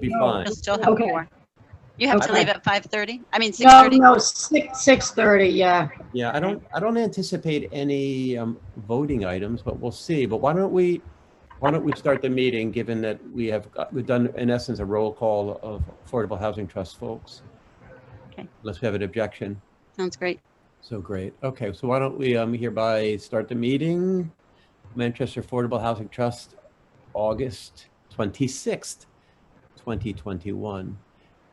be No. fine. You'll still have Okay. 4. You have to Okay. leave at 5:30? I mean, No, 6:30? no, 6:30, yeah. Yeah, I don't anticipate any voting items, but we'll see. But why don't we start the meeting, given that we've done, in essence, a roll call of Affordable Housing Trust folks? Okay. Unless we have an objection. Sounds great. So great. Okay, so why don't we hereby start the meeting? Manchester Affordable Housing Trust, August 26th, 2021.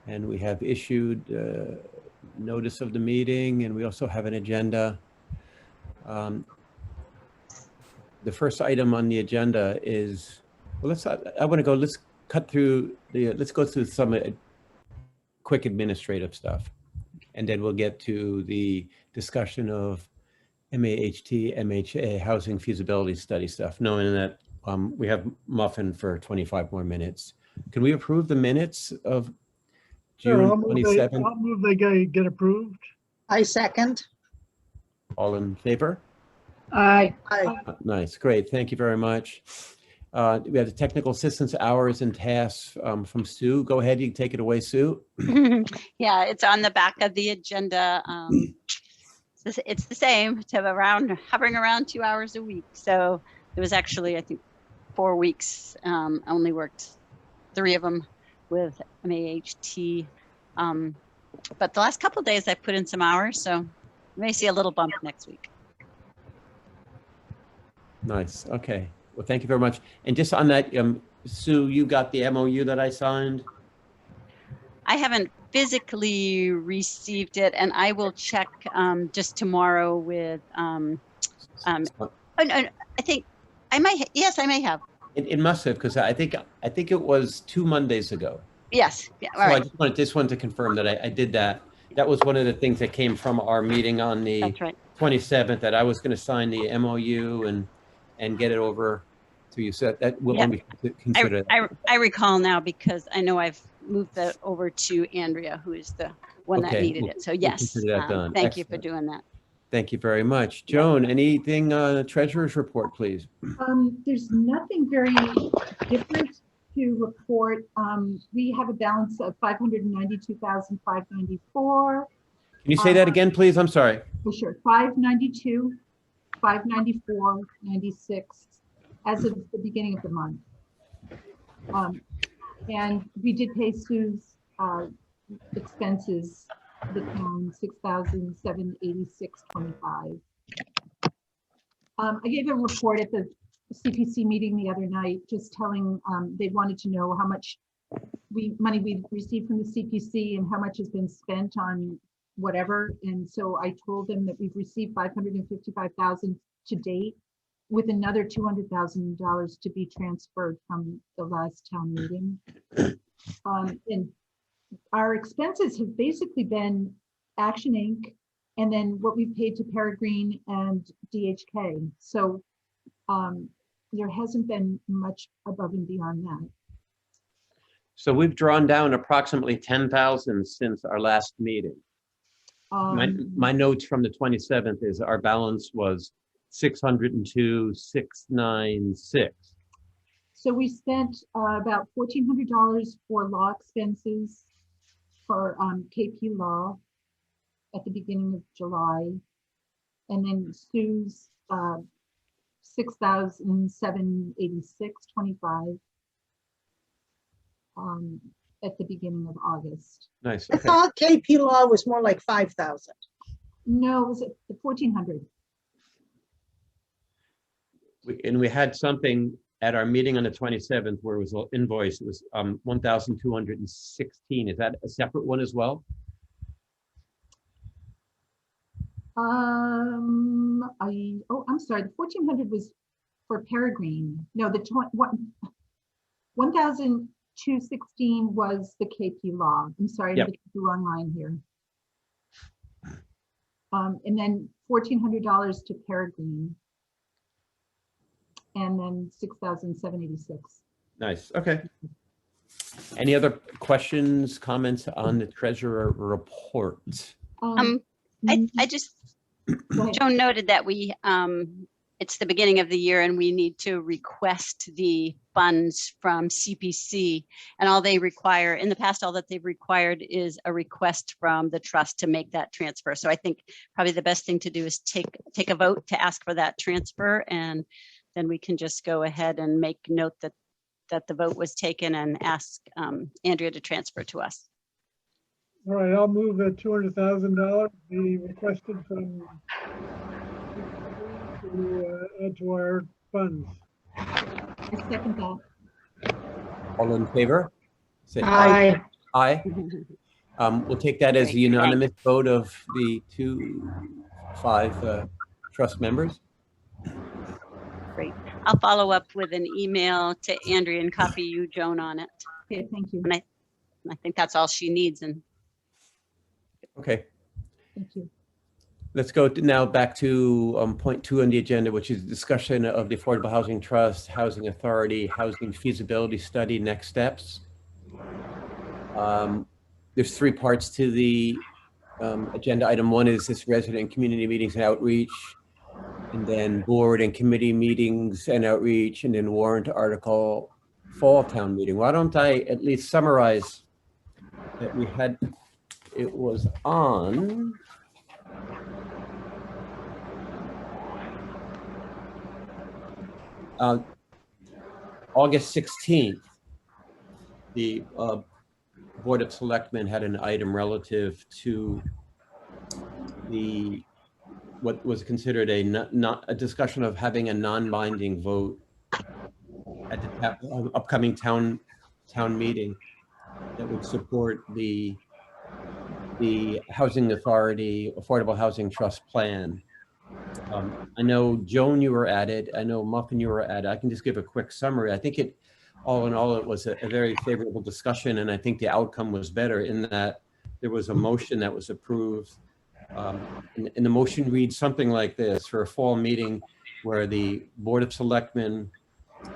And we have issued notice of the meeting, and we also have an agenda. The first item on the agenda is, well, let's go through some quick administrative stuff. And then we'll get to the discussion of MAHT, MHA, housing feasibility study stuff, knowing that we have Muffin for 25 more minutes. Can we approve the minutes of Sure, June I'll move 27th? I'll move they get approved. I second. All in favor? Aye. Aye. Nice, great, thank you very much. We have the technical assistance hours and tasks from Sue. Go ahead, you can take it away, Sue. Yeah, it's on the back of the agenda. It's the same, hovering around 2 hours a week. So it was actually, I think, 4 weeks. I only worked 3 of them with MAHT. But the last couple of days I put in some hours, so you may see a little bump next week. Nice, okay. Well, thank you very much. And just on that, Sue, you got the MOU that I signed? I haven't physically received it, and I will check just tomorrow with, no, I think I might, yes, I may have. It must have, because I think it was 2 Mondays ago. Yes, yeah, all So I right, just wanted to confirm that I did that. That was one of the things that came from our meeting on the that's right. 27th, that I was going to sign the MOU and get it over to you. So that will Yeah. be considered. I recall now because I know I've moved that over to Andrea, who is the one that Okay, needed we'll- it. So we'll yes, consider that done. thank you for Excellent. doing that. Thank you very much. Joan, anything treasurer's report, please? There's nothing very different to report. We have a balance of 592,594. Can you say that again, please? I'm sorry. For sure, 592, 594, 96 as of the beginning of the month. And we did pay Sue's expenses, the town, $6,786.25. I gave a report at the CPC meeting the other night, just telling, they wanted to know how much money we received from the CPC and how much has been spent on whatever. And so I told them that we've received $555,000 to date, with another $200,000 to be transferred from the last town meeting. And our expenses have basically been Action Inc. and then what we paid to Peregrine and DHK. So there hasn't been much above and beyond that. So we've drawn down approximately 10,000 since our last meeting. My notes from the 27th is our balance was 602,696. So we spent about $1,400 for law expenses for KP Law at the beginning of July. And then Sue's $6,786.25 at the beginning of August. Nice. I Okay. thought KP Law was more like 5,000. No, it was at the 1,400. And we had something at our meeting on the 27th where it was an invoice. It was 1,216. Is that a separate one as well? I'm sorry, the 1,400 was for Peregrine. No, the 1,216 was the KP Law. I'm sorry, Yep. I put the wrong line here. And then $1,400 to Peregrine. And then 6,786. Nice. Okay. Any other questions, comments on the treasurer report? I just, Go ahead. Joan noted that we it's the beginning of the year and we need to request the funds from CPC. And all they require, in the past, all that they've required is a request from the trust to make that transfer. So I think probably the best thing to do is take a vote to ask for that transfer, and then we can just go ahead and make note that the vote was taken and ask Andrea to transfer to us. All right, I'll move that $200,000 be requested from to add to our funds. I second that. All in favor? Say Aye. Aye. We'll take that as a Great, unanimous vote of the 5 trust members. Great. I'll follow up with an email to Andrea and copy you, Joan, on it. Okay, thank you. And I think that's all she needs. And Okay, Thank you. let's go now back to point 2 on the agenda, which is discussion of the Affordable Housing Trust, Housing Authority, Housing Feasibility Study, next steps. There's 3 parts to the agenda. Item 1 is this resident community meetings and outreach, and then board and committee meetings and outreach, and then warrant article fall town meeting. Why don't I at least summarize that we had, it was on August 16th, the Board of Selectmen had an item relative to the what was considered a not a discussion of having a non-binding vote at the upcoming town meeting that would support the Housing Authority Affordable Housing Trust plan. I know, Joan, you were at it. I know, Muffin, you were at it. I can just give a quick summary. I think all in all, it was a very favorable discussion, and I think the outcome was better in that there was a motion that was approved. And the motion reads something like this: for a fall meeting where the Board of Selectmen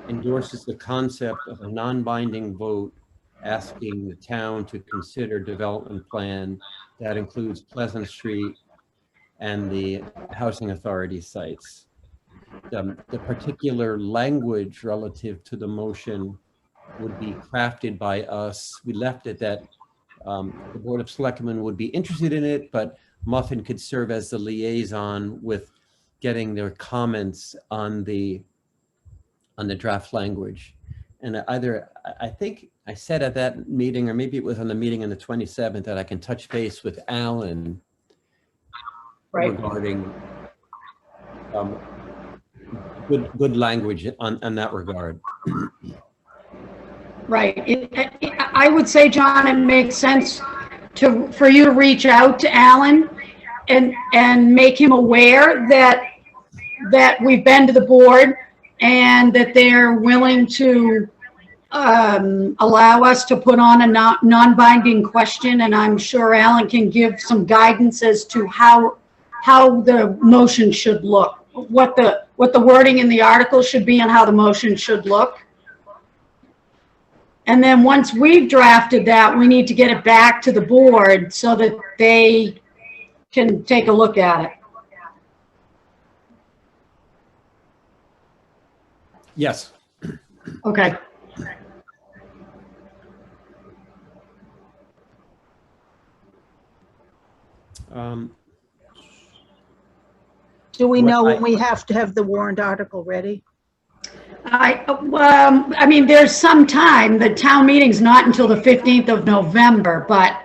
endorses the concept of a non-binding vote asking the town to consider development plan that includes Pleasant Street and the Housing Authority sites. The particular language relative to the motion would be crafted by us. We left it that the Board of Selectmen would be interested in it, but Muffin could serve as the liaison with getting their comments on the draft language. And I think I said at that meeting, or maybe it was on the meeting on the 27th, that I can touch base with Alan regarding good language on that regard. Right. I would say, John, it makes sense for you to reach out to Alan and make him aware that we've been to the board and that they're willing to allow us to put on a non-binding question. And I'm sure Alan can give some guidance as to how the motion should look, what the wording in the article should be and how the motion should look. And then once we've drafted that, we need to get it back to the board so that they can take a look at it. Yes. Okay. Do we What know I- when we have to have the warrant article ready? I mean, there's some time. The town meeting's not until the 15th of November, but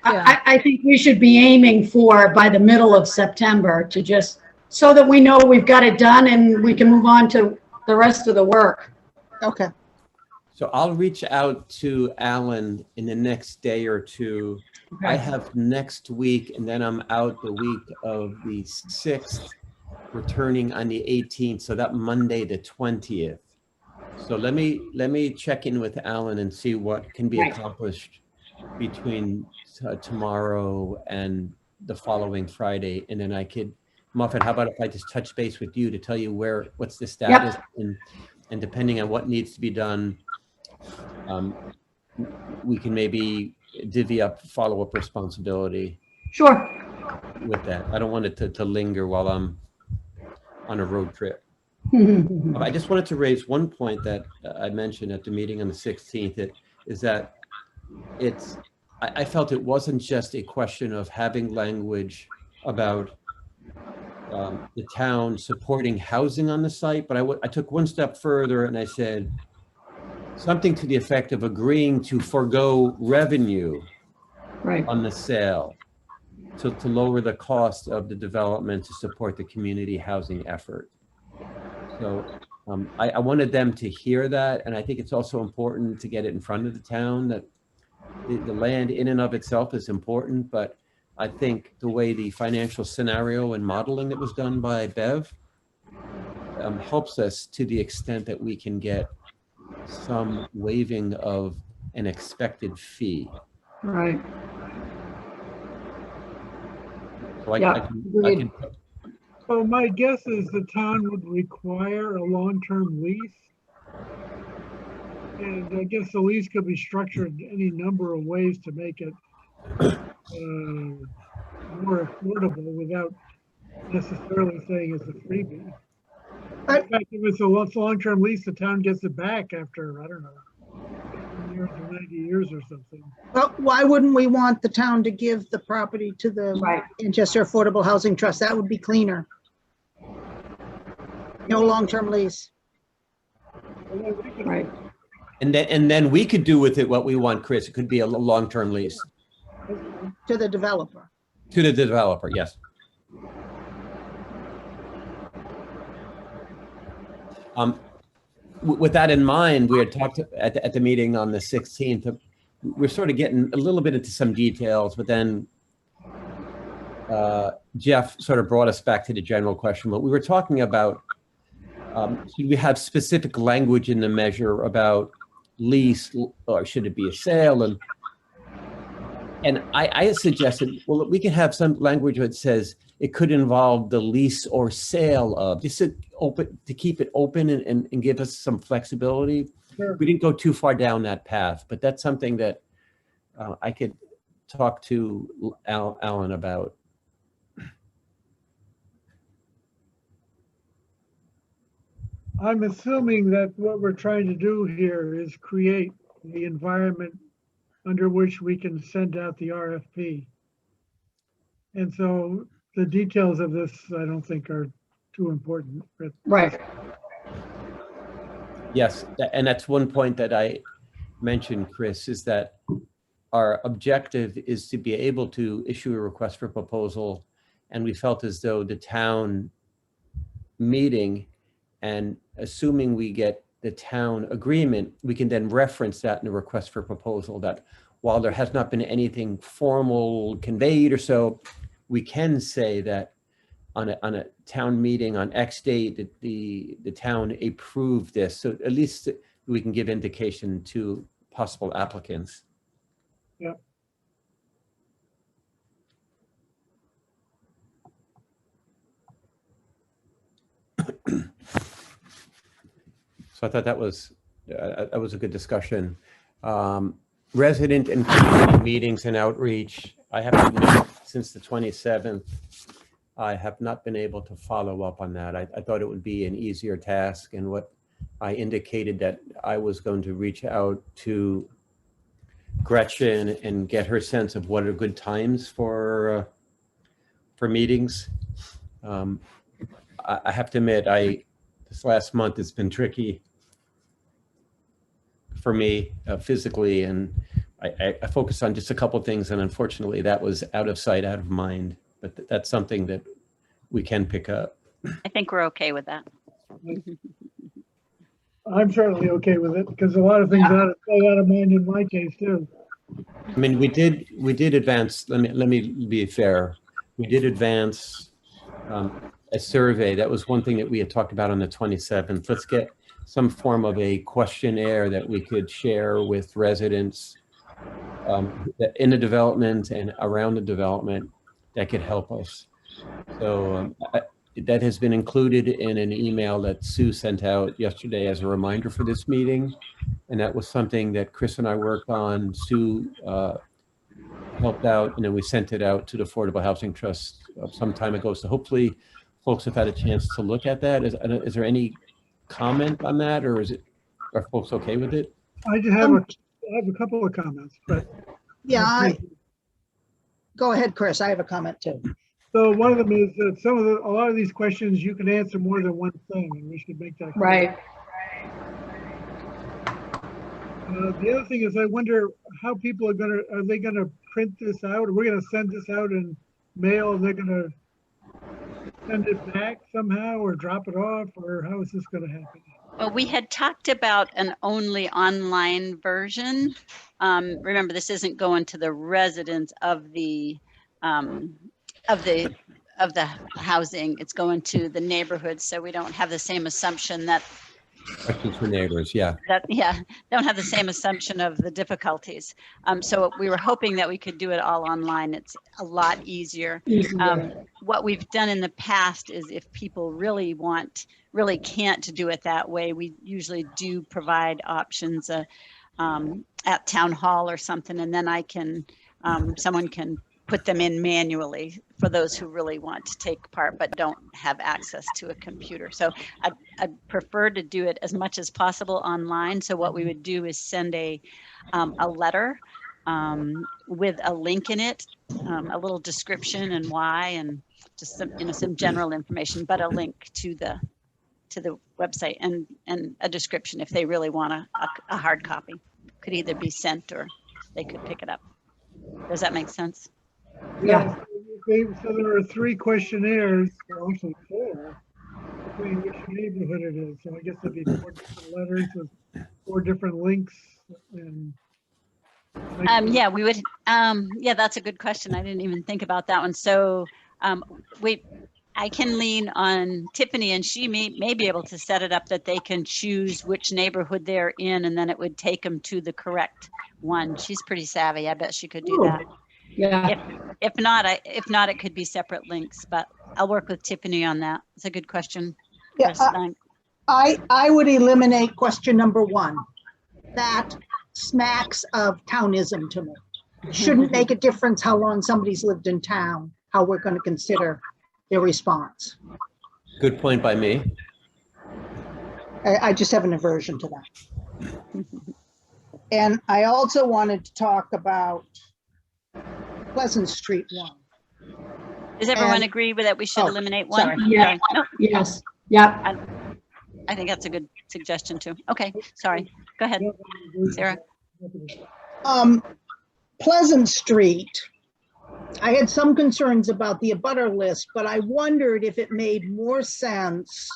Yeah. I think we should be aiming for by the middle of September to just, so that we know we've got it done and we can move on to the rest of the work. Okay, So I'll reach out to Alan in the next day or two. I have next week, and then I'm out the week of the 6th, returning on the 18th, so that Monday, the 20th. So let me check in with Alan and see what can be Right. accomplished between tomorrow and the following Friday, and then I could, Muffin, how about if I just touch base with you to tell you what's the status, and depending on what needs to be done, we can maybe divvy up follow-up responsibility Sure. with that. I don't want it to linger while I'm on a road trip. I just wanted to raise one point that I mentioned at the meeting on the 16th, is that I felt it wasn't just a question of having language about the town supporting housing on the site, but I took one step further and I said something to the effect of agreeing to forego revenue Right. on the sale to lower the cost of the development to support the community housing effort. So I wanted them to hear that, and I think it's also important to get it in front of the town that the land in and of itself is important, but I think the way the financial scenario and modeling that was done by Bev helps us to the extent that we can get some waiving of an expected fee. Right. So I Yeah, agreed. can, So my guess is the town would require a long-term lease. And I guess the lease could be structured any number of ways to make it more affordable without necessarily saying it's a freebie. In fact, if it's a long-term lease, the town gets it back after, I don't know, 10 years or 90 years or something. Well, why wouldn't we want the town to give the property to the Right. Manchester Affordable Housing Trust? That would be cleaner. No long-term lease. Right. and then we could do with it what we want, Chris. It could be a long-term lease To the developer. to the developer, yes. With that in mind, we had talked at the meeting on the 16th. We're sort of getting a little bit into some details, but then Jeff sort of brought us back to the general question. But we were talking about, should we have specific language in the measure about lease, or should it be a sale? And I suggested, well, we can have some language that says it could involve the lease or sale of, just to keep it open and give us some flexibility. Sure. We didn't go too far down that path, but that's something that I could talk to Alan about. I'm assuming that what we're trying to do here is create the environment under which we can send out the RFP. And so the details of this, I don't think are too important. But Right. Yes, and that's one point that I mentioned, Chris, is that our objective is to be able to issue a request for proposal. And we felt as though the town meeting, and assuming we get the town agreement, we can then reference that in a request for proposal, that while there has not been anything formal conveyed or so, we can say that on a town meeting on X date, that the town approved this. So at least we can give indication to possible applicants. Yep. So I thought that was a good discussion. Resident and community meetings and outreach. I haven't, since the 27th, I have not been able to follow up on that. I thought it would be an easier task, and what I indicated that I was going to reach out to Gretchen and get her sense of what are good times for meetings. I have to admit, this last month it's been tricky for me physically, and I focused on just a couple of things, and unfortunately that was out of sight, out of mind. But that's something that we can pick up. I think we're okay with that. I'm certainly okay with it because a lot of things out of mind in my case too. I mean, we did advance. Let me be fair. We did advance a survey. That was one thing that we had talked about on the 27th. Let's get some form of a questionnaire that we could share with residents in the development and around the development that could help us. So that has been included in an email that Sue sent out yesterday as a reminder for this meeting. And that was something that Chris and I worked on. Sue helped out, and then we sent it out to the Affordable Housing Trust some time ago. So hopefully folks have had a chance to look at that. Is there any comment on that, or are folks okay with it? I just have a couple of comments, but. Yeah, go ahead, Chris. I have a comment too. So one of them is that a lot of these questions, you can answer more than one thing, and we should make that clear. Right. The other thing is, I wonder how people are they gonna print this out? Are we gonna send this out in mail? Are they gonna send it back somehow or drop it off, or how is this gonna happen? Well, we had talked about an only online version. Remember, this isn't going to the residents of the housing. It's going to the neighborhood, so we don't have the same assumption that Questions for neighbors, yeah. don't have the same assumption of the difficulties. So we were hoping that we could do it all online. It's a lot easier. What we've done in the past is if people really can't do it that way, we usually do provide options at town hall or something, and then someone can put them in manually for those who really want to take part but don't have access to a computer. So I'd prefer to do it as much as possible online. So what we would do is send a letter with a link in it, a little description and why, and just some general information, but a link to the website and a description if they really want a hard copy. Could either be sent or they could pick it up. Does that make sense? Yeah. So there are 3 questionnaires, or actually 4, between which neighborhood it is. So I guess it'd be 4 different letters with 4 different links. And Yeah, we would. Yeah, that's a good question. I didn't even think about that one. So I can lean on Tiffany, and she may be able to set it up that they can choose which neighborhood they're in, and then it would take them to the correct one. She's pretty savvy. I bet she could do that. Yeah. If not, it could be separate links, but I'll work with Tiffany on that. It's a good question. Yeah, Chris, thanks. I would eliminate question number 1. That smacks of townism to me. Shouldn't make a difference how long somebody's lived in town, how we're going to consider their response. Good point by me. I just have an aversion to that. And I also wanted to talk about Pleasant Street 1. Does everyone And- agree with that? We should oh, eliminate one? sorry. Yeah. Sorry. No, Yes. Yeah. I think that's a good suggestion too. Okay, sorry. Go ahead, Sarah. Pleasant Street, I had some concerns about the abutter list, but I wondered if it made more sense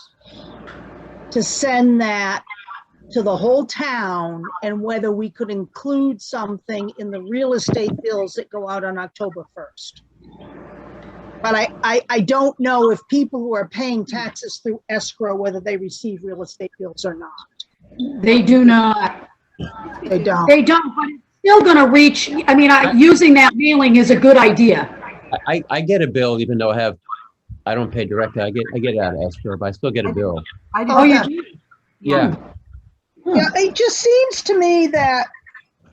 to send that to the whole town and whether we could include something in the real estate bills that go out on October 1st. But I don't know if people who are paying taxes through escrow, whether they receive real estate bills or not. They do not. They don't. They don't, but it's still going to reach. I mean, using that mailing is a good idea. I get a bill even though I don't pay directly. I get it out of escrow, but I still get a bill. I Oh, did, yeah. do? Yeah. Yeah, it just seems to me that,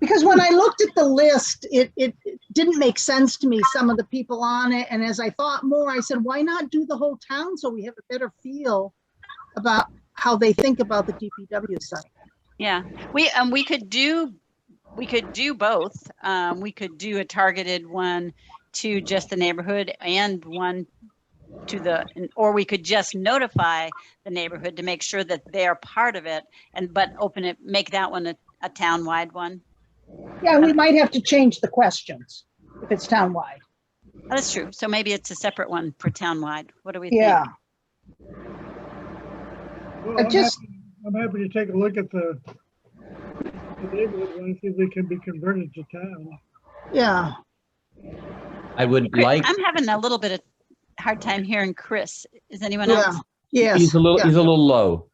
because when I looked at the list, it didn't make sense to me, some of the people on it. And as I thought more, I said, why not do the whole town so we have a better feel about how they think about the DPW site? Yeah, we could do both. We could do a targeted one to just the neighborhood and one or we could just notify the neighborhood to make sure that they are part of it, but make that one a town-wide one. Yeah, we might have to change the questions if it's townwide. That's true. So maybe it's a separate one for town-wide. What do we think? Yeah, well, I'm happy to take a look at the neighborhood one and see if they can be converted to town. yeah. I would Chris, like. I'm having a little bit of hard time hearing Chris. Is anyone Yeah. else? Yes. He's a little yeah. low.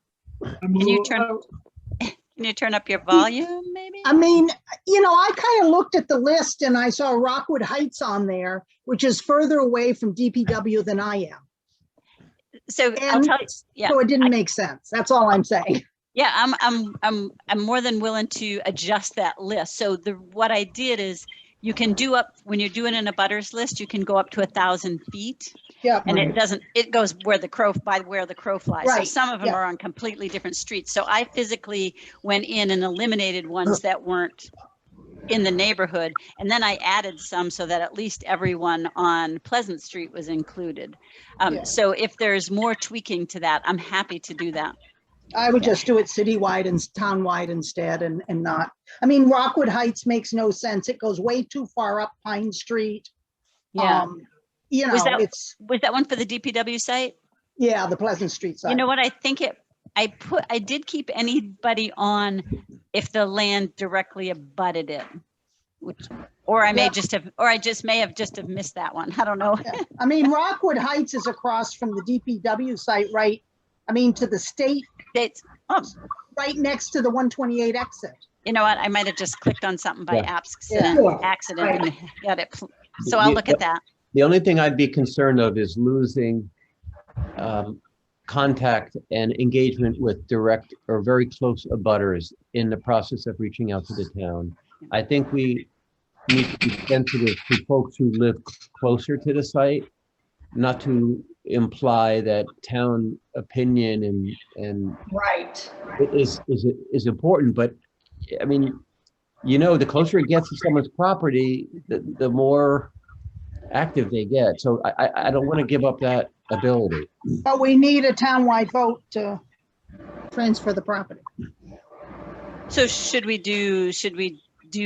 Can you turn up your volume, maybe? I mean, I kind of looked at the list and I saw Rockwood Heights on there, which is further away from DPW than I am. So I'll And tell you. Yeah. so it didn't make sense. That's all I'm saying. Yeah, I'm more than willing to adjust that list. So what I did is you can do when you're doing an abutters list, you can go up to 1,000 feet. Yep. And it doesn't, it goes where the crow, by where the crow flies. So Right, some of them yeah. are on completely different streets. So I physically went in and eliminated ones that weren't in the neighborhood. And then I added some so that at least everyone on Pleasant Street was included. Yeah. So if there's more tweaking to that, I'm happy to do that. I would just do it citywide and townwide instead and not, I mean, Rockwood Heights makes no sense. It goes way too far up Pine Street. Yeah. You know, Was that- it's, Was that one for the DPW site? yeah, the Pleasant Street side. You know what? I think I did keep anybody on if the land directly abutted it. Or I may Yeah. just may have just have missed that one. I don't know. Yeah. I mean, Rockwood Heights is across from the DPW site, right? I mean, to the state, It's, oh, right next to the 128 exit. you know what? I might have just clicked on something by Yeah. accident, Sure. accident and got it. So I'll look at that. The only thing I'd be concerned of is losing contact and engagement with direct or very close abutters in the process of reaching out to the town. I think we need to be sensitive to folks who live closer to the site, not to imply that town opinion and Right. is important, but I mean, you know, the closer it gets to someone's property, the more active they get. So I don't want to give up that ability. But we need a townwide vote to transfer the property. So should we do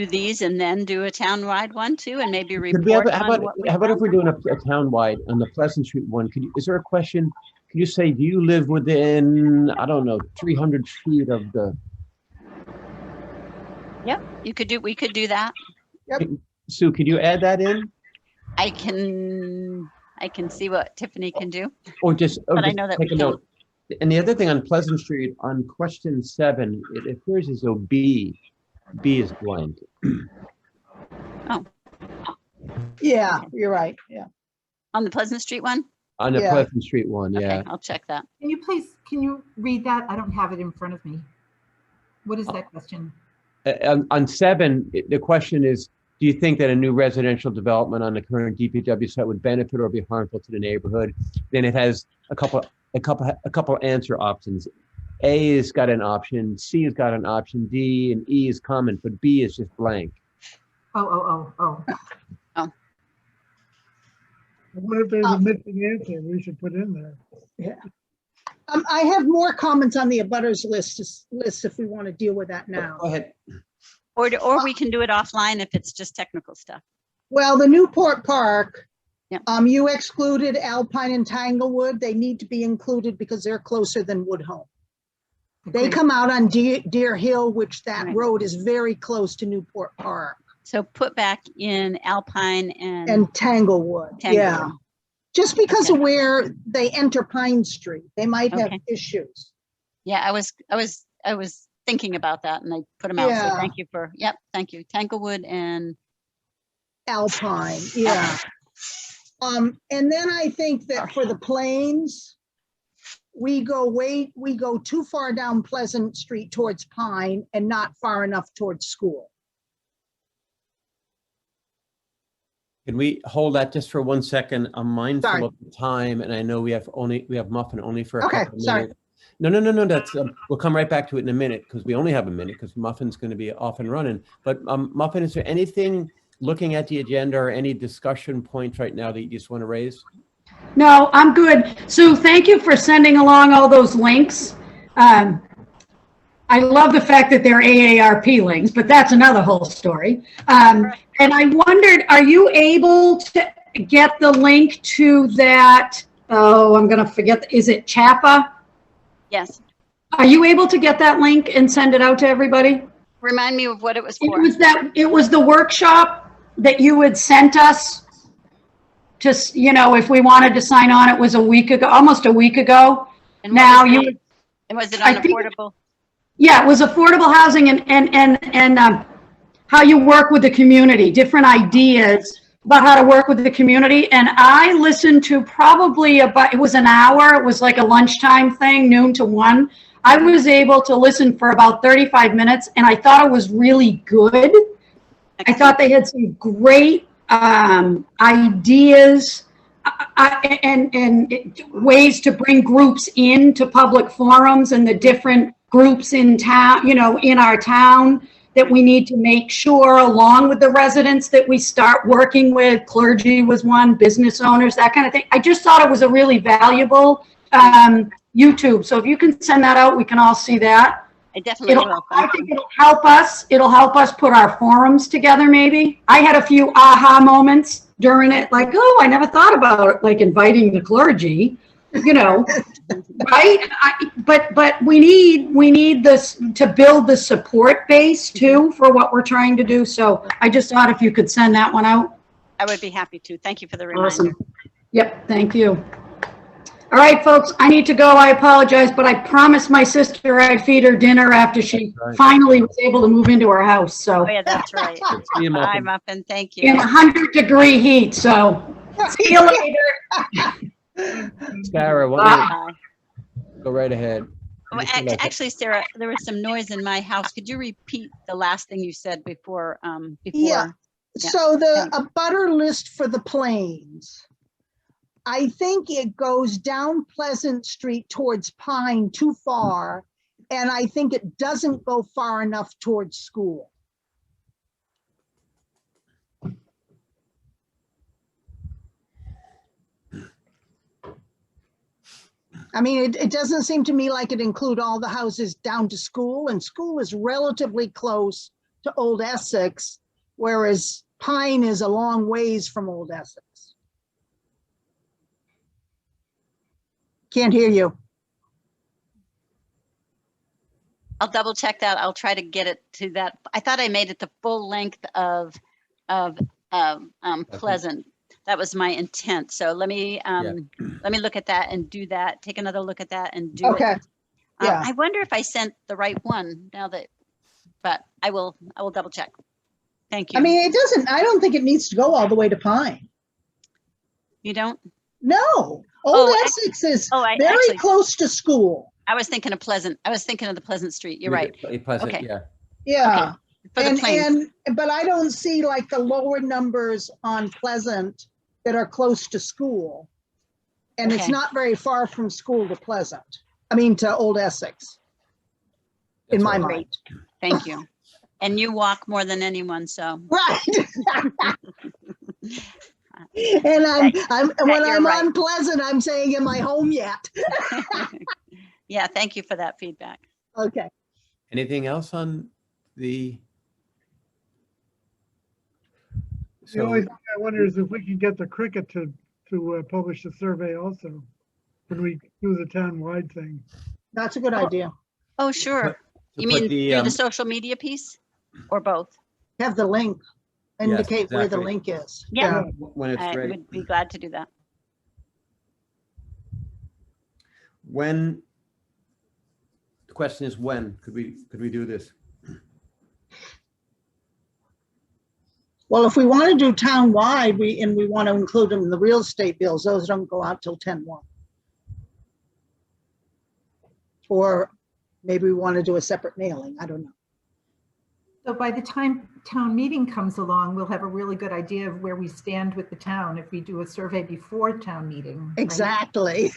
these and then do a townwide one too, and maybe Could we have, report how on about, what we how about if found? we're doing a townwide on the Pleasant Street one? Is there a question? Can you say, do you live within, I don't know, 300 feet of the, Yep, we could do that. Sue, could you add that in? I can see what Tiffany can do. Or just, But I know that take we a note. And the other thing on Pleasant Street, on question 7, it appears as though B is blank. Yeah, you're right. Yeah. On the Pleasant Street one? On the Yeah. Pleasant Street one, yeah. Okay, I'll check that. Can you read that? I don't have it in front of me. What is that question? On 7, the question is, do you think that a new residential development on the current DPW site would benefit or be harmful to the neighborhood? Then it has a couple answer options. A has got an option, C has got an option, D and E is common, but B is just blank. Oh. What if there's a missing answer we should put in there? I have more comments on the abutters list if we want to deal with that now. Go ahead. Or we can do it offline if it's just technical stuff. Well, the Newport Park, Yep. you excluded Alpine and Tanglewood. They need to be included because they're closer than Woodhome. They Agreed. come out on Deer Hill, which that Right. road is very close to Newport Park So put back in Alpine and and Tanglewood. Yeah, Tanglewood. just because of Okay. where they enter Pine Street, they might have Okay. issues. Yeah, I was thinking about that and I put them out. So Yeah. thank you thank you. Tanglewood and Alpine, yeah. And then I think that for the Plains, we go too far down Pleasant Street towards Pine and not far enough towards school. Can we hold that just for 1 second? I'm mindful Sorry. of the time and I know we have Muffin only for a Okay, couple of sorry. minutes. No, that's, we'll come right back to it in a minute because we only have a minute because Muffin's going to be off and running. But Muffin, is there anything looking at the agenda or any discussion points right now that you just want to raise? No, I'm good. Sue, thank you for sending along all those links. I love the fact that they're AARP links, but that's another whole story. And I wondered, are you able to get the link to that? Oh, I'm going to forget. Is it CHAPA? yes. Are you able to get that link and send it out to everybody? Remind me of what it was for. It was the workshop that you had sent us. Just, if we wanted to sign on, it was a week ago, almost a week ago. And what Now was you, the- And was it I on think- affordable? yeah, it was affordable housing and how you work with the community, different ideas about how to work with the community. And I listened to probably it was an hour. It was like a lunchtime thing, noon to 1. I was able to listen for about 35 minutes and I thought it was really good. I thought they had some great ideas. ways to bring groups into public forums and the different groups in town, in our town, that we need to make sure, along with the residents, that we start working with. Clergy was one, business owners, that kind of thing. I just thought it was a really valuable YouTube. So if you can send that out, we can all see that. I definitely will. I Thank think you. it'll help us. It'll help us put our forums together, maybe. I had a few aha moments during it, like, oh, I never thought about like inviting the clergy, right? But we need this to build the support base too for what we're trying to do. So I just thought if you could send that one out. I would be happy to. Thank you for the reminder. Awesome. Yep, thank you. All right, folks, I need to go. I apologize, but I promised my sister I'd feed her dinner after she Right. finally was able to move into her house. So Oh, yeah, that's right. See you, Malcolm. Hi, Muffin. Thank in you. 100-degree heat. So see you later. Sarah, why Bye. don't you go right ahead. Oh, actually, Sarah, there was some noise in my house. Could you repeat the last thing you said before? Yeah. Yeah, So the thanks. a butter list for the Plains. I think it goes down Pleasant Street towards Pine too far, and I think it doesn't go far enough towards school. I mean, it doesn't seem to me like it include all the houses down to school, and school is relatively close to Old Essex, whereas Pine is a long ways from Old Essex. Can't hear you. I'll double check that. I'll try to get it to that. I thought I made it the full length of Pleasant. That was my intent. So let me look at that and do that. Take another look at that and do Okay. it. Yeah. I wonder if I sent the right one now that, but I will double check. Thank you. I mean, I don't think it needs to go all the way to Pine. You don't? No, Old Oh, Essex is I very actually, close to school. I was thinking of Pleasant. I was thinking of the Pleasant Street. You're right. Pleasant, Okay. yeah. Yeah. For the planes. But I don't see like the lower numbers on Pleasant that are close to school. And it's Okay. not very far from school to Pleasant. I mean, to Old Essex, in That's my right. mind. Thank you. And you walk more than anyone, so. Right. And when you're I'm right. on Pleasant, I'm saying, am I home yet? Yeah, thank you for that feedback. Okay. Anything else on the? The only So, thing I wonder is if we can get the cricket to publish the survey also, when we do the town-wide thing. That's a good idea. Oh, sure. to You put mean the, through the social media piece or both? Have the link, Yes, indicate where the exactly. link is. Yeah. when it's I ready, would be glad to do that. when, the question is when could we do this? Well, if we want to do town-wide, we want to include them in the real estate bills, those don't go out till 10/1. Or maybe we want to do a separate mailing, I don't know. So by the time town meeting comes along, we'll have a really good idea of where we stand with the town if we do a survey before town meeting. right? Exactly.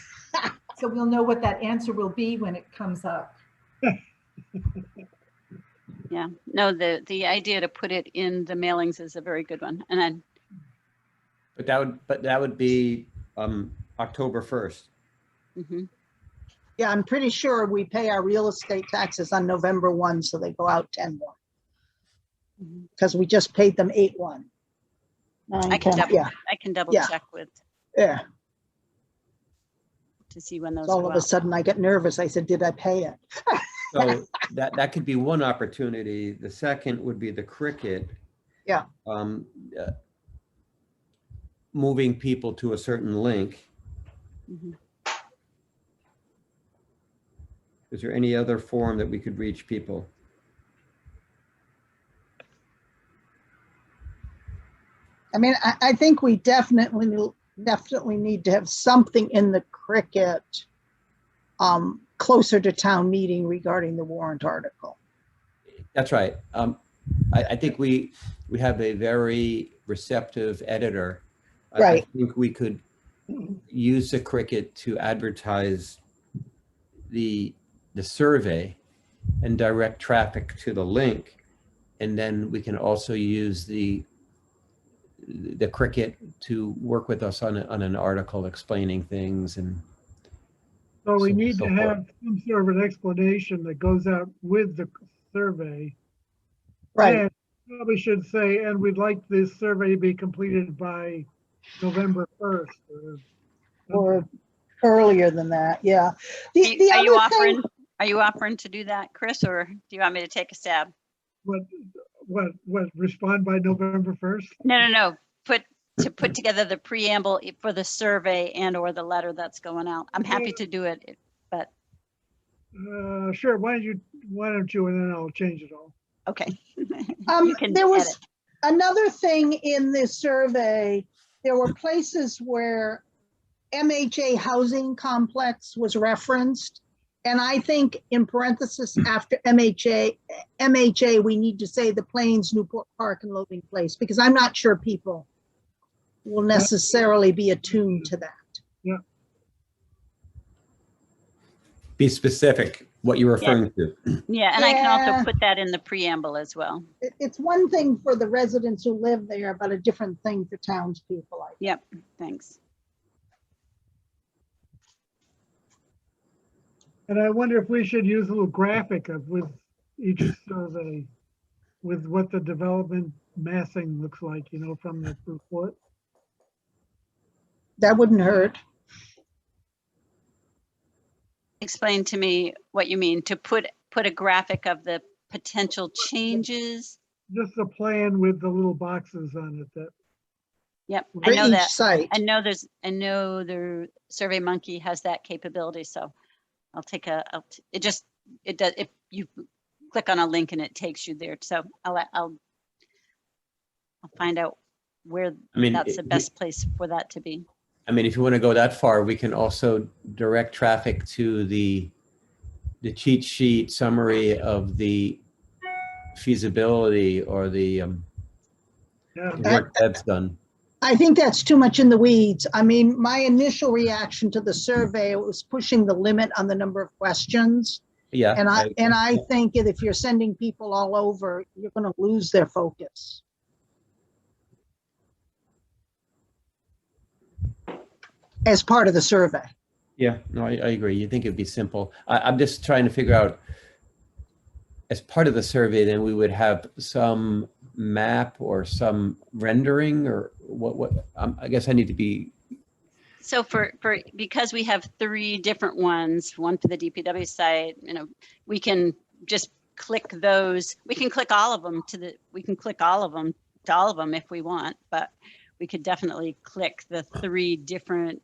So we'll know what that answer will be when it comes up. Yeah, no, the idea to put it in the mailings is a very good one. And then, But that would be October 1st. mhm. Yeah, I'm pretty sure we pay our real estate taxes on November 1, so they go out 10/1. Mhm. Because we just paid them 8/1. I can double, Yeah, I can double Yeah. check with, yeah. to see when those So all go of a out. sudden I get nervous. I said, did I pay it? So that could be one opportunity. The second would be the cricket. Yeah. Moving people to a certain link. Mhm. Is there any other form that we could reach people? I mean, I think we definitely need to have something in the cricket closer to town meeting regarding the warrant article. That's right. I think we have a very receptive editor. I Right. think we could use the Cricut to advertise the survey and direct traffic to the link. And then we can also use the Cricut to work with us on an article explaining things. And So we So- need so to forth. have some sort of an explanation that goes out with the survey. Right, And probably should say, and we'd like this survey to be completed by November 1st. or earlier than that, yeah. The Are you other thing, offering to do that, Chris, or do you want me to take a stab? What, respond by November 1st? No. To put together the preamble for the survey and or the letter that's going out. I'm happy to do it, but Sure, why don't you, and then I'll change it all. okay. You can there was edit. another thing in this survey. There were places where MHA housing complex was referenced. And I think in parenthesis after MHA, we need to say the Plains, Newport Park, and Loading Place, because I'm not sure people will necessarily be attuned to that. be specific what you're referring to. Yeah, and I can also Yeah. put that in the preamble as well. It's one thing for the residents who live there, but a different thing for townspeople. I think. Yep, thanks. And I wonder if we should use a little graphic with each survey, with what the development massing looks like, from the report. That wouldn't hurt. Explain to me what you mean, to put a graphic of the potential changes. Just a plan with the little boxes on it that, Yep, For I know each that. site. I know the Survey Monkey has that capability, so I'll take it does, if you click on a link and it takes you there, so I'll find out where I mean, that's the best place for that to be. I mean, if you want to go that far, we can also direct traffic to the cheat sheet summary of the feasibility or the yeah, work that's done. I think that's too much in the weeds. I mean, my initial reaction to the survey was pushing the limit on the number of questions. Yeah. And I think that if you're sending people all over, you're going to lose their focus. As part of the survey. Yeah, no, I agree. You think it'd be simple. I'm just trying to figure out, as part of the survey, then we would have some map or some rendering or what, I guess I need to be, So because we have 3 different ones, one for the DPW site, we can just click those. We can click all of them to all of them if we want, but we could definitely click the 3 different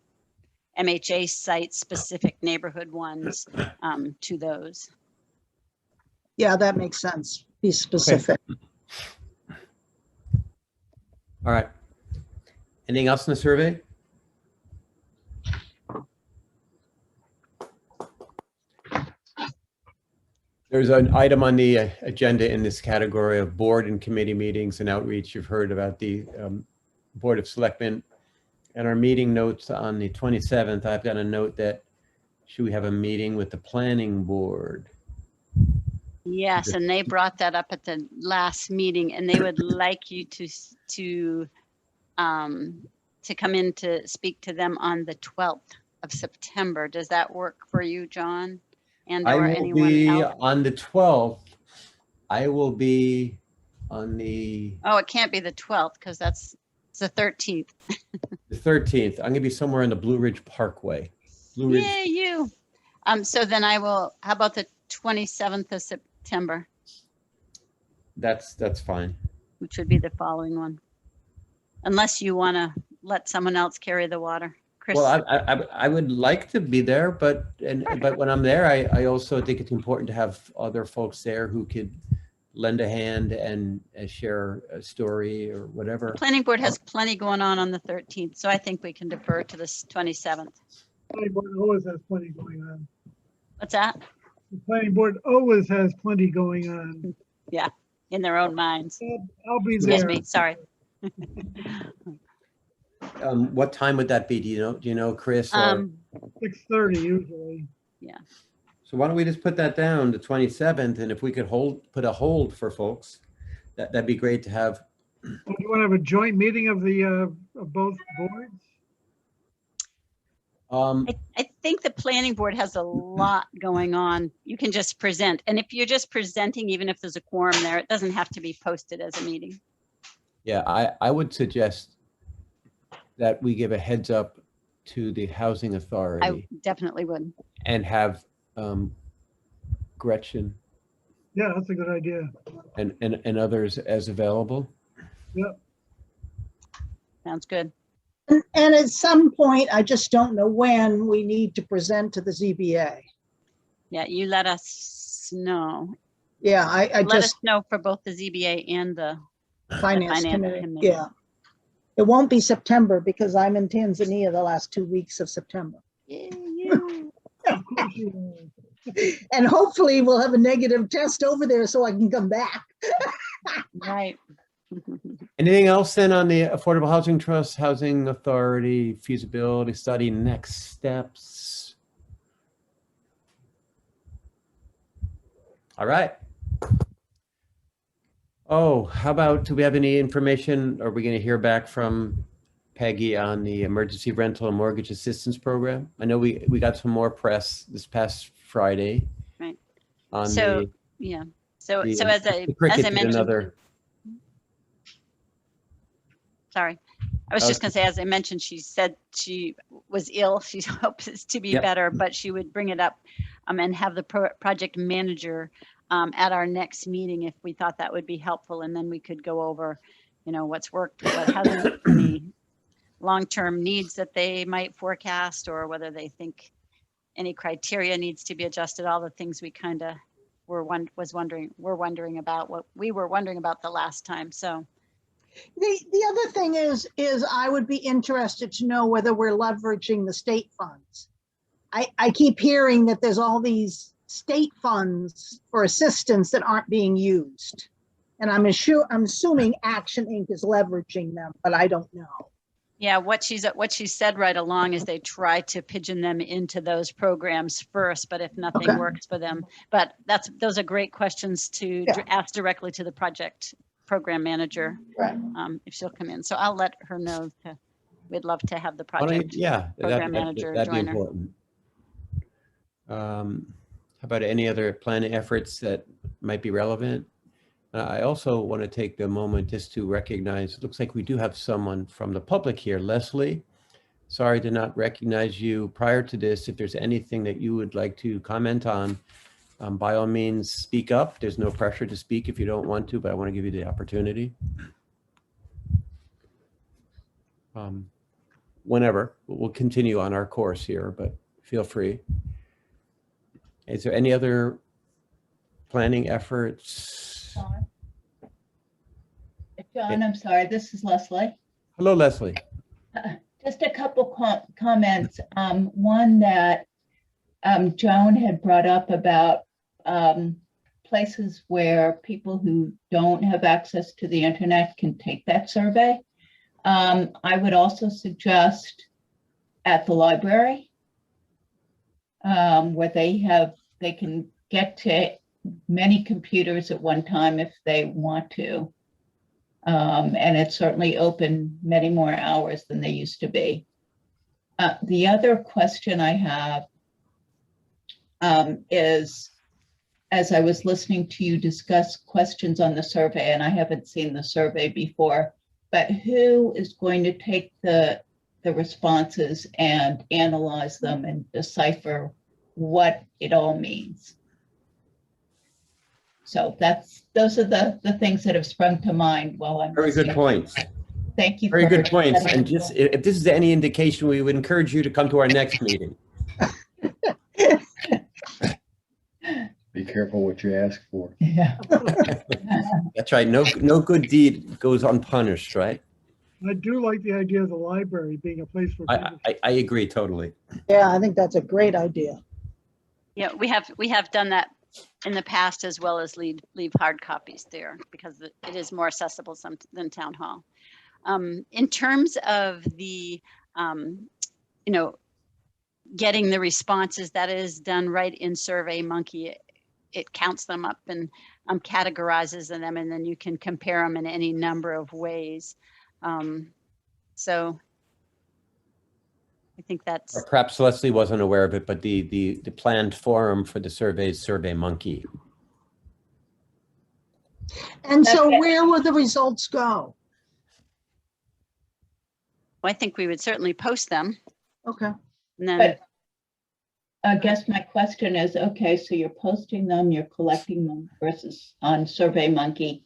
MHA site specific neighborhood ones to those. Yeah, that makes sense. Be specific. all right. Anything else in the survey? There's an item on the agenda in this category of board and committee meetings and outreach. You've heard about the Board of Selectmen and our meeting notes on the 27th. I've got a note that should we have a meeting with the planning board? Yes, and they brought that up at the last meeting, and they would like you to come in to speak to them on the 12th of September. Does that work for you, John? And I or will anyone be else? on the 12th. I will be on the Oh, it can't be the 12th because it's the 13th. 13th. I'm gonna be somewhere in the Blue Ridge Parkway. Blue Ridge. Yay, you. So then how about the 27th of September, That's fine. which would be the following one? Unless you want to let someone else carry the water. Chris? Well, I would like to be there, but when I'm there, I also think it's important to have other folks there who could lend a hand and share a story or whatever. Planning board has plenty going on the 13th, so I think we can defer to the 27th. planning board always has plenty going on. What's that? The planning board always has plenty going on. In their own minds. I'll be Excuse there. me, sorry. What time would that be? Do you know, Chris? Or- 6:30 usually. So why don't we just put that down the 27th, and if we could put a hold for folks, that'd be great to have. Do you want to have a joint meeting of of both boards? I think the planning board has a lot going on. You can just present. And if you're just presenting, even if there's a quorum there, it doesn't have to be posted as a meeting. Yeah, I would suggest that we give a heads up to the Housing I Authority definitely would. and have Gretchen Yeah, that's a good idea. and others as available. Sounds good. And at some point, I just don't know when, we need to present to the ZBA. Yeah, you let us know. Yeah, I Let us just, know for both the ZBA and the, Finance Finance Committee, Committee. yeah. It won't be September because I'm in Tanzania the last 2 weeks of September. Of course you will. And hopefully we'll have a negative test over there so I can come back. right. Anything else then on the Affordable Housing Trust, Housing Authority, feasibility study, next steps? All right. Oh, how about, do we have any information? Are we going to hear back from Peggy on the Emergency Rental and Mortgage Assistance Program? I know we got some more press this past Friday. Right. On So, the, yeah. So the, as the Cricket I did mentioned, another. sorry. I was Oh, just going to say, as I mentioned, she said she was ill. She hopes to be Yep. better, but she would bring it up and have the project manager at our next meeting if we thought that would be helpful. And then we could go over, what's worked, what hasn't, any long-term needs that they might forecast, or whether they think any criteria needs to be adjusted, all the things we kind of were wondering about, what we were wondering about the last time. So The other thing is I would be interested to know whether we're leveraging the state funds. I keep hearing that there's all these state funds for assistance that aren't being used. And I'm assuming Action Inc. is leveraging them, but I don't know. yeah, what she said right along is they try to pigeon them into those programs first, but if nothing Okay. works for them. But those are great questions to Yeah. ask directly to the program manager, Right. if she'll come in. So I'll let her know we'd love to have the Why don't you- project. Yeah, program manager that'd be join her. important. How about any other planning efforts that might be relevant? I also want to take the moment just to recognize, it looks like we do have someone from the public here. Leslie, sorry to not recognize you prior to this. If there's anything that you would like to comment on, by all means, speak up. There's no pressure to speak if you don't want to, but I want to give you the opportunity. Whenever, we'll continue on our course here, but feel free. Is there any other planning efforts? John, I'm sorry, this is Leslie. Hello, Leslie. Just a couple comments. One that Joan had brought up about places where people who don't have access to the internet can take that survey. I would also suggest at the library, where they can get to many computers at one time if they want to. And it's certainly open many more hours than they used to be. The other question I have is, as I was listening to you discuss questions on the survey, and I haven't seen the survey before, but who is going to take the responses and analyze them and decipher what it all means? So those are the things that have sprung to mind while I'm Very good listening. points. Thank you. Very for good points. letting And me just, know. if this is any indication, we would encourage you to come to our next meeting. Be careful what you ask for. Yeah. That's right. No good deed goes unpunished, right? I do like the idea of the library being a place for people. I agree totally. Yeah, I think that's a great idea. Yeah, we have done that in the past, as well as leave hard copies there, because it is more accessible than town hall. In terms of the, you know, getting the responses, that is done right in SurveyMonkey. It counts them up and categorizes them, and then you can compare them in any number of ways. So I think that's, Or perhaps Leslie wasn't aware of it, but the planned forum for the survey is SurveyMonkey. And so Okay. where will the results go? I think we would certainly post them. Okay. And then, But I guess my question is, okay, so you're posting them, you're collecting them versus on SurveyMonkey,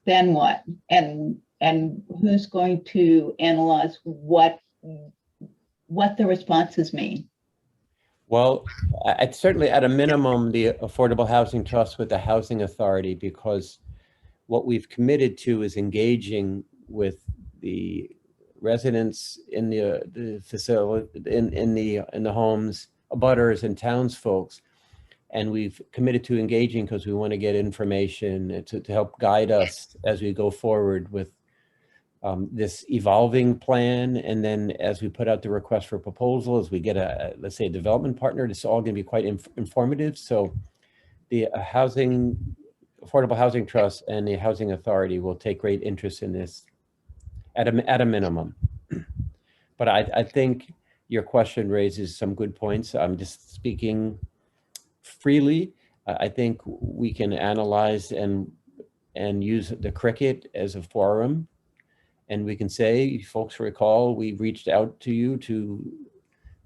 then what? And who's going to analyze what the responses mean? Well, I'd certainly, at a minimum, the Affordable Housing Trust with the Housing Authority, because what we've committed to is engaging with the residents in the facility, in the homes, abutters and townsfolks. And we've committed to engaging because we want to get information to help guide us as we go forward with this evolving plan. And then as we put out the request for proposal, as we get let's say a development partner, this is all going to be quite informative. So the Affordable Housing Trust and the Housing Authority will take great interest in this at a minimum. But I think your question raises some good points. I'm just speaking freely. I think we can analyze and use the Cricket as a forum. And we can say, folks recall, we reached out to you to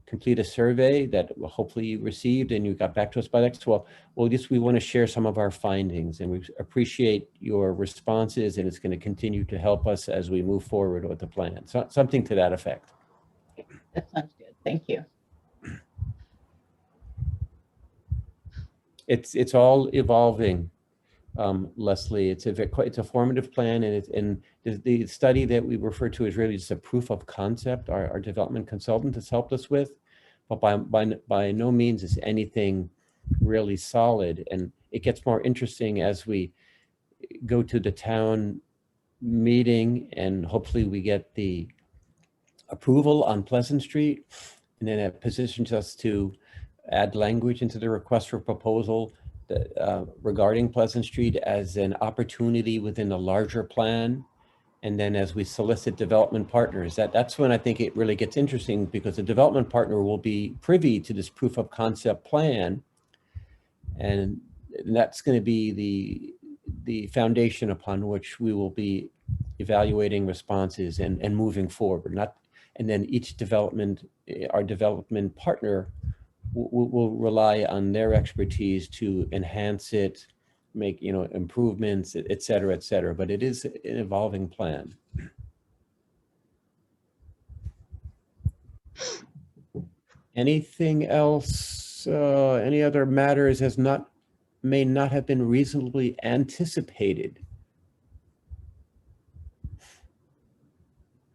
complete a survey that hopefully you received and you got back to us by next. Well, just we want to share some of our findings, and we appreciate your responses, and it's going to continue to help us as we move forward with the plan. So, something to that effect. That sounds good. Thank you. It's all evolving, Leslie. It's a formative plan, and the study that we refer to is really just a proof of concept. Our development consultant has helped us with, but by no means is anything really solid. And it gets more interesting as we go to the town meeting, and hopefully we get the approval on Pleasant Street, and then it positions us to add language into the request for proposal that, regarding Pleasant Street as an opportunity within a larger plan. And then as we solicit development partners, that's when I think it really gets interesting, because the development partner will be privy to this proof of concept plan. And that's going to be the foundation upon which we will be evaluating responses and moving forward. And then each our development partner will rely on their expertise to enhance it, make improvements, et cetera, et cetera. But it is an evolving plan. Anything else? Any other matters may not have been reasonably anticipated?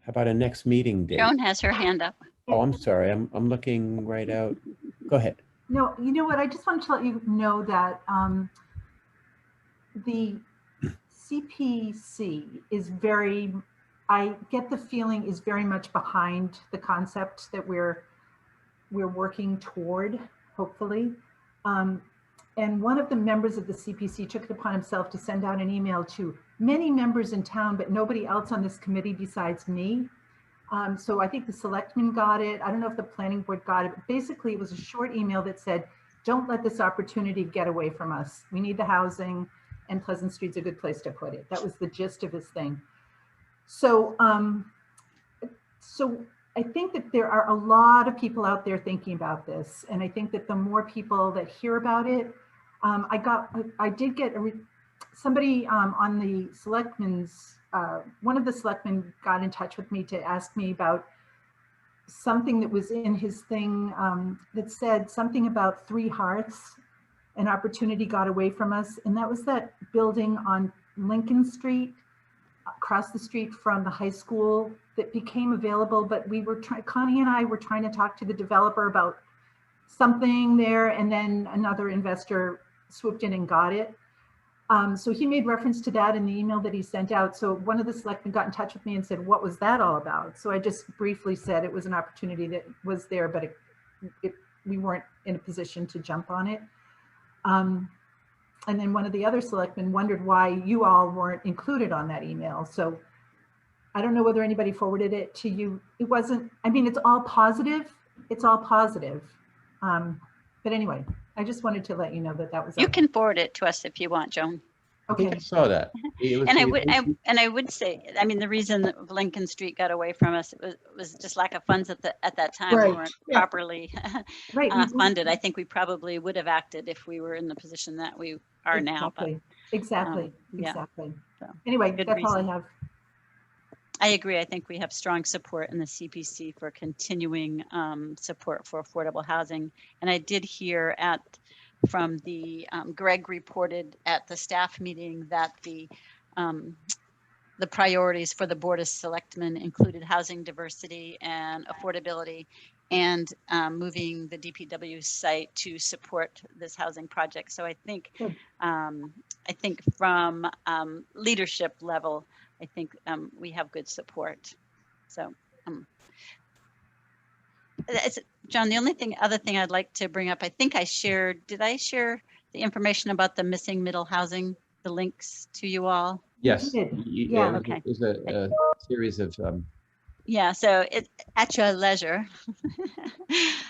How about a next meeting date? Joan has her hand up. Oh, I'm sorry. I'm looking right out. Go ahead. No, you know what? I just wanted to let you know that the CPC is I get the feeling is very much behind the concept that we're working toward, hopefully. And one of the members of the CPC took it upon himself to send out an email to many members in town, but nobody else on this committee besides me. So I think the selectmen got it. I don't know if the planning board got it, but basically it was a short email that said, don't let this opportunity get away from us. We need the housing, and Pleasant Street's a good place to put it. That was the gist of his thing. So, so I think that there are a lot of people out there thinking about this. And I think that the more people that hear about it, I did get somebody on the selectmen's, one of the selectmen got in touch with me to ask me about something that was in his thing that said something about 3 Hearths, an opportunity got away from us. And that was that building on Lincoln Street, across the street from the high school, that became available. But we were Connie and I were trying to talk to the developer about something there. And then another investor swooped in and got it. So he made reference to that in the email that he sent out. So one of the selectmen got in touch with me and said, what was that all about? So I just briefly said it was an opportunity that was there, but we weren't in a position to jump on it. And then one of the other selectmen wondered why you all weren't included on that email. So I don't know whether anybody forwarded it to you. It wasn't, I mean, it's all positive. It's all positive. But anyway, I just wanted to let you know that that was. You out. can forward it to us if you want, Joan. I think Okay. I saw that. It was And I the- would say, I mean, the reason that Lincoln Street got away from us was just lack of funds at that time. We Right, weren't yeah. properly Right. funded. I think we probably would have acted if we were in the position that we are now. But Exactly. yeah. Exactly. So, Anyway, good that's all I reason. have. I agree. I think we have strong support in the CPC for continuing support for affordable housing. And I did hear from the Greg reported at the staff meeting that the priorities for the Board of Selectmen included housing diversity and affordability, and moving the DPW site to support this housing project. So I think Good. from leadership level, I think we have good support. So, John, the only other thing I'd like to bring up, I think did I share the information about the missing middle housing, the links to you all? Yes. did. Yeah. Okay. It was a series of, Yeah, so it's at your leisure.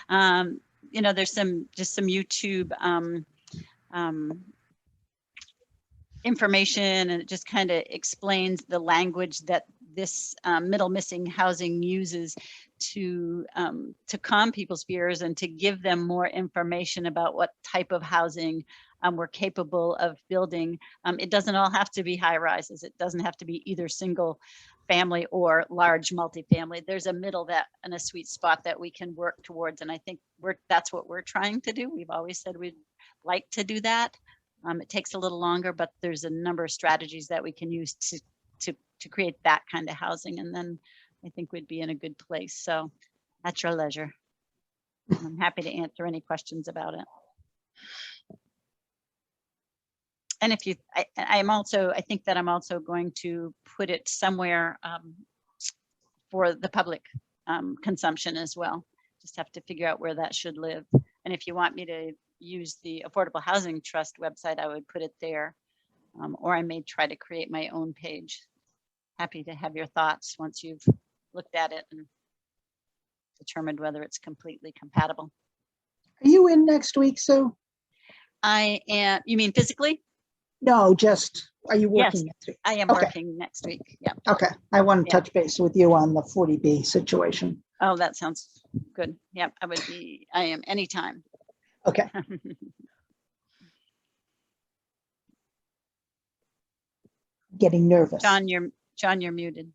There's some YouTube information, and it just kind of explains the language that this middle missing housing uses to calm people's fears and to give them more information about what type of housing we're capable of building. It doesn't all have to be high rises. It doesn't have to be either single family or large multifamily. There's a middle and a sweet spot that we can work towards. And I think that's what we're trying to do. We've always said we'd like to do that. It takes a little longer, but there's a number of strategies that we can use to create that kind of housing. And then I think we'd be in a good place. So at your leisure. I'm happy to answer any questions about it. And if you, I think that I'm also going to put it somewhere for the public consumption as well. Just have to figure out where that should live. And if you want me to use the Affordable Housing Trust website, I would put it there. Or I may try to create my own page. Happy to have your thoughts once you've looked at it and determined whether it's completely compatible. Are you in next week, Sue? I am, you mean physically? No, just, are you Yes. working next week? I am Okay. working next week. Yeah. Okay, I want to Yeah. touch base with you on the 40B situation. Oh, that sounds good. Yep, I am anytime. Okay, getting nervous. John, you're muted.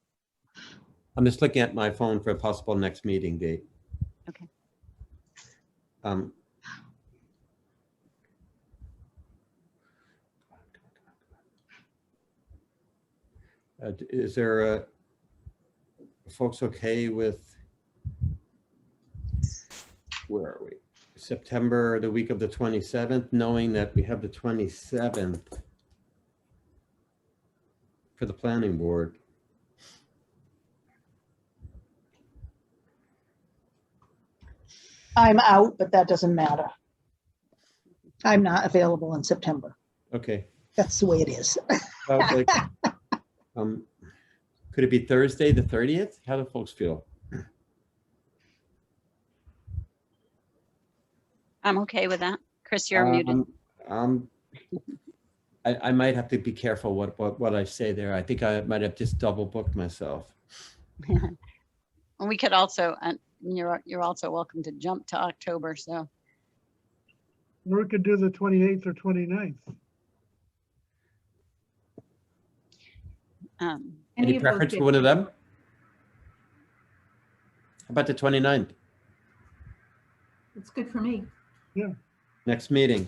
I'm just looking at my phone for a possible next meeting date. Okay. Is there folks okay with, where are we? September, the week of the 27th, knowing that we have the 27th for the planning board. I'm out, but that doesn't matter. I'm not available in September. Okay. That's the way it is. Like, could it be Thursday, the 30th? How do folks feel? I'm okay with that. Chris, you're muted. I might have to be careful what I say there. I think I might have just double booked myself. And we could also, you're also welcome to jump to October. So We could do the 28th or 29th. Any of those preference for days. one of them? How about the 29th? It's good for me. Next meeting,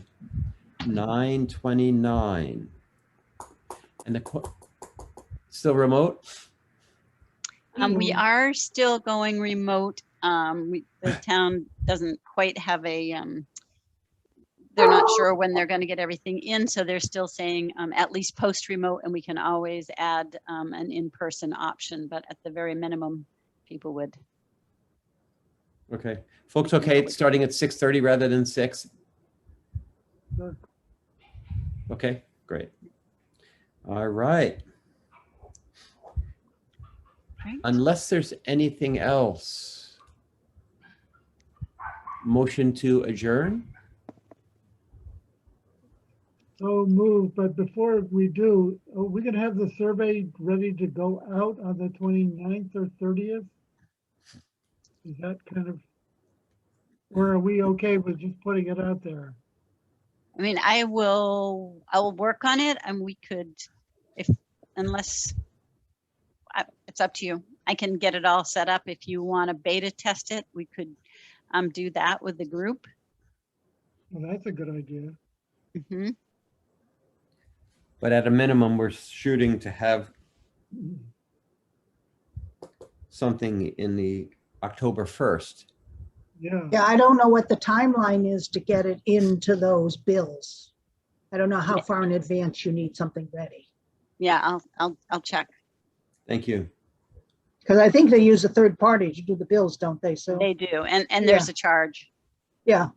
9/29. And still remote? we are still going remote. The town doesn't quite have they're not sure when they're going to get everything in, so they're still saying at least post remote, and we can always add an in-person option, but at the very minimum, people would. Okay. Folks, okay, it's starting at 6:30 rather than 6? Sure. Okay, great. All right. Right. Unless there's anything else. Motion to adjourn? So move, but before we do, are we gonna have the survey ready to go out on the 29th or 30th? Is that kind of, or are we okay with just putting it out there? I mean, I will work on it, and we could, unless, it's up to you. I can get it all set up. If you want to beta test it, we could do that with the group. Well, that's a good idea. Mhm. But at a minimum, we're shooting to have something in the October 1st. Yeah, Yeah, I don't know what the timeline is to get it into those bills. I don't know how far in advance you need something ready. Yeah, I'll check. Thank you. Because I think they use a third party to do the bills, don't they? So, They do, and there's a charge. yeah,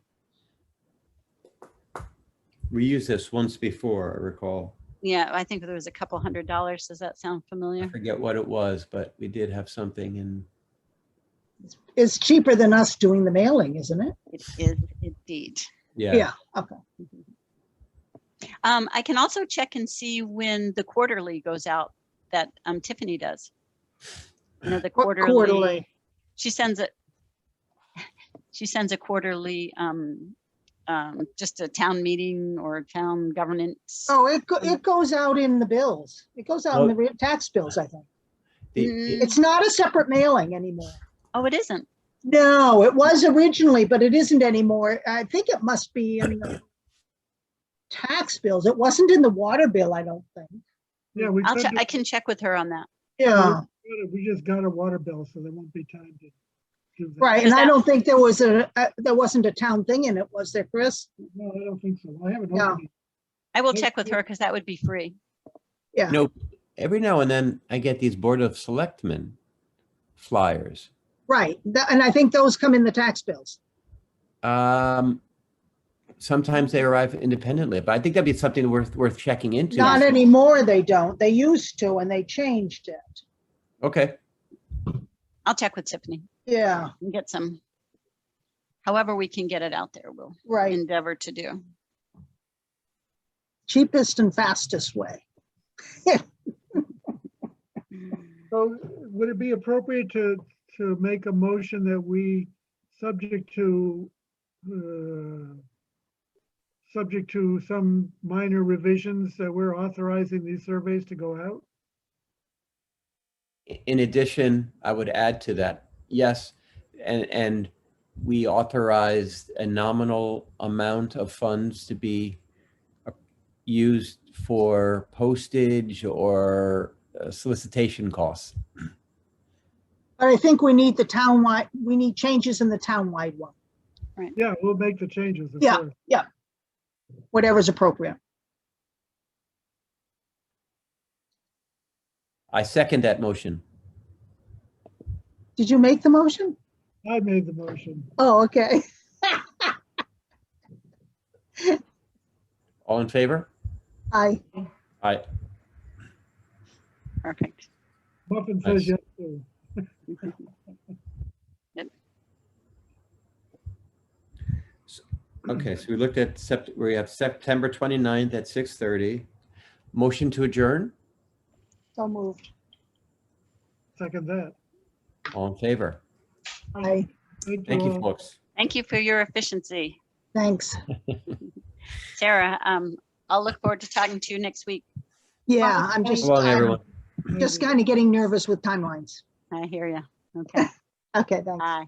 We used this once before, I recall. Yeah, I think there was a couple $100. Does that sound I familiar? forget what it was, but we did have something in. it's cheaper than us doing the mailing, isn't it? It is indeed. Yeah, okay. I can also check and see when the quarterly goes out that Tiffany does. You know, the What quarterly. She sends it. She sends a quarterly, just a town meeting or town governance. Oh, it goes out in the bills. It goes out in the tax bills, I think. The- It's not a separate mailing anymore. Oh, it isn't. No, it was originally, but it isn't anymore. I think it must be in the tax bills. It wasn't in the water bill, I don't think. yeah, we I'll check. sent I it- can check with her on that. Yeah, we just got a water bill, so there won't be time to do that. right. Is And I that- don't think there was there wasn't a town thing in it, was there, Chris? No, I don't think so. I haven't No. opened it. I will check with her because that would be free. Yeah. You know, every now and then I get these Board of Selectmen flyers. Right. And I think those come in the tax bills. Sometimes they arrive independently, but I think that'd be something worth checking into. Not anymore, they don't. They used to, and they changed it. Okay, I'll check with Tiffany Yeah, and get some. However we can get it out there, we'll right. endeavor to do. Cheapest and fastest way. So would it be appropriate to make a motion that we, subject to some minor revisions, that we're authorizing these surveys to go out? in addition, I would add to that, yes, and we authorized a nominal amount of funds to be used for postage or solicitation costs. But I think we need we need changes in the townwide one, Yeah, we'll make the changes. of Yeah. course. whatever's appropriate. I second that motion. Did you make the motion? I made the motion. Oh, okay. All in favor? Aye. Aye. Perfect. Muffin Nice. says yes too. Okay, so we looked at we have September 29th at 6:30. Motion to adjourn? So moved. Second that. All in favor? Aye. Thank you, all. folks. Thank you for your efficiency. Thanks. Sarah, I'll look forward to talking to you next week. Yeah, I'm So long, everyone. just kind of getting nervous with timelines. I hear you. Okay, Okay, thanks. bye.